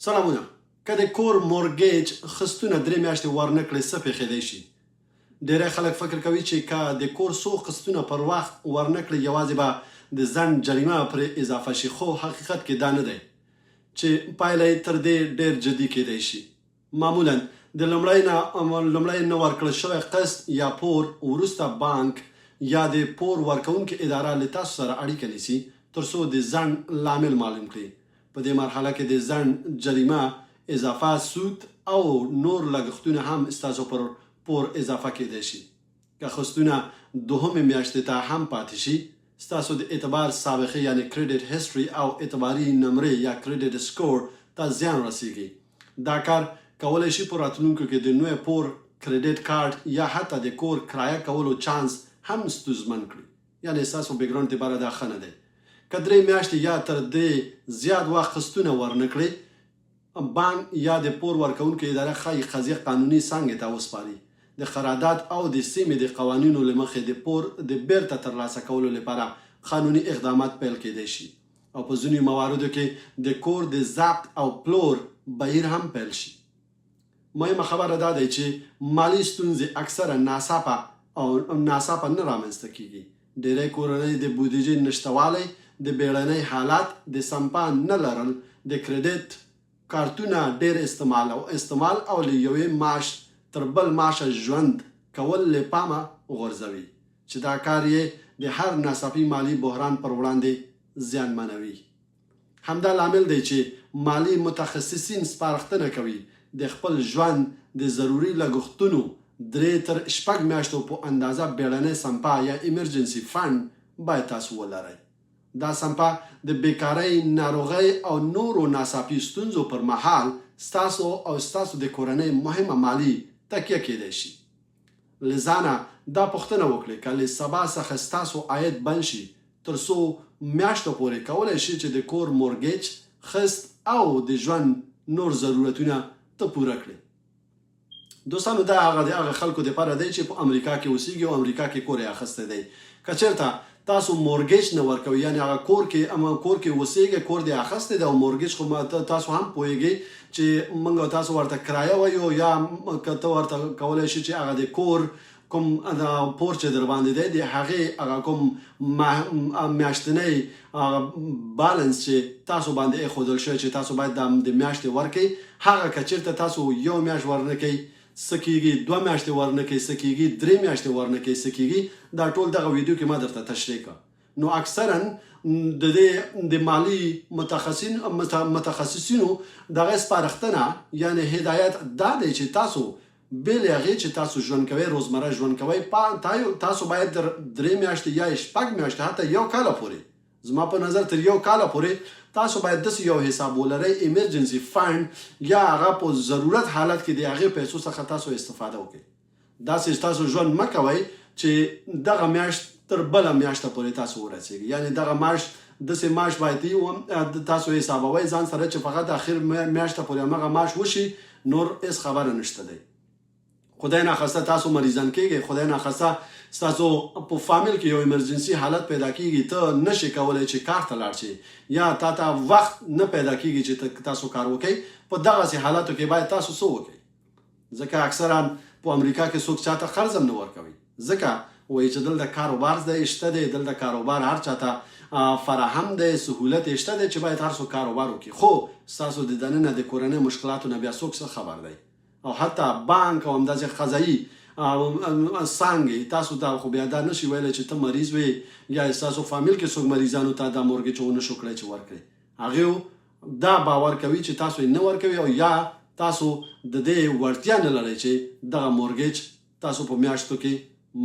سلامونه. که د کور مورګیج خستونه 3 میاشتې ورنه کړې څه پېښېدی شي؟ ډېری خلک فکر کوي چې که د کور څو قسطونه پر وخت ورنه کړي یوازې به د ځنډ جریمه پرې اضافه شي، خو حقیقت کې دا نه دی چې پایله یې تر دې ډېر جدي کیدی شي. معمولا د لومړی نه ورکړل شوی قسط یا پور وروسته بانک یا د پور ورکوونکې اداره له تاسو سره اړیکه نیسي تر څو د ځنډ لامل معلوم کړي. په دې مرحله کې د ځنډ جریمه، اضافه سود او نور لګښتونه هم ستاسو پر پور اضافه کیدی شي. که قسطونه دوهمې میاشتې ته هم پاتې شي، ستاسو د اعتبار سابقه یعنی کریډټ هیسټري او اعتباري نمرې یا کریډټ سکور ته زیان رسیږي. دا کار کولی شي په راتلونکو کې د نوی پور، کریډټ کارت یا حتی د کور کرایه کولو چانس هم ستونزمن کړي. یعنی ستاسو بیکګراوند دپاره دا ښه نه دی. که 3 میاشتې یا تر دې زیات وخت قسطونه ورنه کړئ، بانک یا د پور ورکوونکې اداره ښایي قضیه قانوني څانګې ته وسپاري. د قرارداد او د سیمې د قوانینو له مخې د پور د بیرته ترلاسه کولو لپاره قانوني اقدامات پیل کیدی شي او په ځینو مواردو کې د کور د ضبط او پلور بهیر هم پیل شي. مهمه خبره دا دی چې مالي ستونزې اکثره ناڅاپه نه رامنځته کیږي. ډېری کورنۍ د بودیجې نشتوالی، د بیړنۍ حالت، د سمپا نه لرل، د کریډټ کارتونه ډېر استعمال او له یوې معاش تر بل معاشه ژوند کول له پامه غورځوي چې دا کار یې د هر ناڅاپي مالي بحران پر وړاندې زیانمنوي. همدا لامل دی چې مالي متخصصین سپارښتنه کوي د خپل ژوند د ضروري لګښتونو 3 تر 6 میاشتو په اندازه بیړنۍ سمپا یا ایمرجنسي فنډ باید تاسو ولرئ. دا سمپا د بیکارۍ، ناروغۍ او نورو ناڅاپي ستونزو پر مهال ستاسو او ستاسو د کورنۍ مهمه مالي تکیه کیدی شي. له ځانه دا پوښتنه وکړئ که له سبا څخه ستاسو عاید بند شي، تر څو میاشتو پورې کولی شي چې د کور مورګیج، قسط او د ژوند نور ضرورتونه ته پوره کړئ. دوستانو، دا هغه خلکو دپاره دی چې په امریکا کې اوسیږي او امریکا کې کور یې اخیستی دی. که چېرته تاسو مورګیج نه ورکوئ، یعنې هغه کور کې اوسیږئ، کور دې اخیستی دی او مورګیج خو تاسو هم پوهیږئ چې موږ تاسو ورته کرایه وایو، یا که ته ورته کولی شي چې هغه د کور کوم پور چې در باندې دی د هغې هغه کوم میاشتنی بالانس چې تاسو باندې ایښودل شوی چې تاسو باید د میاشتې ورکئ، هغه که چېرته تاسو یو میاشت ورنه کوئ څه کېږي، 2 میاشتې ورنه کوئ څه کېږي، 3 میاشتې ورنه کوئ څه کېږي، دا ټول دغه ویډیو کې ما درته تشریح کړه. نو اکثرا د دې د مالي متخصصینو دغه سپارښتنه یعنی هدایت دا دی چې تاسو بې له هغې چې تاسو ژوند کوئ، روزمره ژوند کوئ، تاسو باید تر 3 میاشتې یا 6 میاشتې حتی 1 کال پورې، زما په نظر تر 1 کال پورې تاسو باید داسې یو حساب ولرئ، ایمرجنسي فنډ، یا هغه په ضرورت حالت کې د هغې پیسو څخه تاسو استفاده وکړئ. داسې تاسو ژوند مه کوئ چې دغه میاشت تر بله میاشته پورې تاسو ورسیږئ. یعنې دغه معاش داسې معاش باید تاسو حسابوئ ځان سره چې فقط اخر میاشته پورې همغه معاش وشي، نور هېڅ خبره نشته دی. خدای ناخواسته تاسو مریضان کېږئ، خدای ناخواسته ستاسو په فامیل کې یو ایمرجنسي حالت پیدا کېږي، ته نشئ کولی چې کار ته لاړ شئ یا تا ته وخت نه پیدا کېږي چې تاسو کار وکړئ. په دغسې حالاتو کې باید تاسو څه وکړئ؟ ځکه اکثرا په امریکا کې څوک چاته قرض هم نه ورکوي، ځکه وایي چې دلته کاروبار دی شته دی، دلته کاروبار هر چاته فراهم دی، سهولت یې شته دی چې باید هر څوک کاروبار وکړي. خو ستاسو د دننه د کورنۍ مشکلاتو نه بیا څوک څه خبر دی؟ او حتی بانک او همداسې قضایي څانګې تاسو ته خو بیا دا نشي ویلی چې ته مریض وې یا ستاسو فامیل کې څوک مریضانو ته دا مورګیج ونه شو کړی چې ورکړئ. هغې دا باور کوي چې تاسو یې نه ورکوي او یا تاسو د دې وړتیا نه لرئ چې دغه مورګیج تاسو په میاشتو کې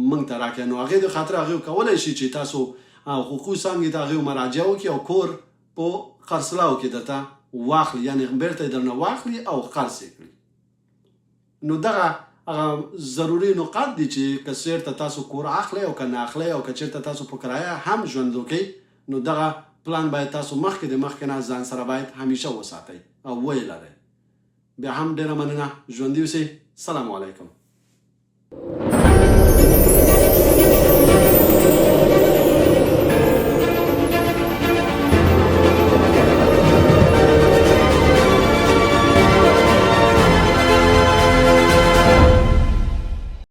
موږ ته راکړئ. نو هغې د خاطر هغې کولی شي چې تاسو حقوقي څانګې ته هغې مراجعه وکړي او کور په خرڅلاو کې درته واخلي، یعنې بیرته یې درنه واخلي او خرڅ یې کړي. نو دغه ضروري نقاط دي چې که چېرته تاسو کور اخلئ او که نه اخلئ او که چېرته تاسو په کرایه هم ژوند وکئ، نو دغه پلان باید تاسو مخکې نه ځان سره باید همیشه وساتئ او ویې لرئ. بیا هم ډېره مننه، ژوندي اوسئ. سلام علیکم.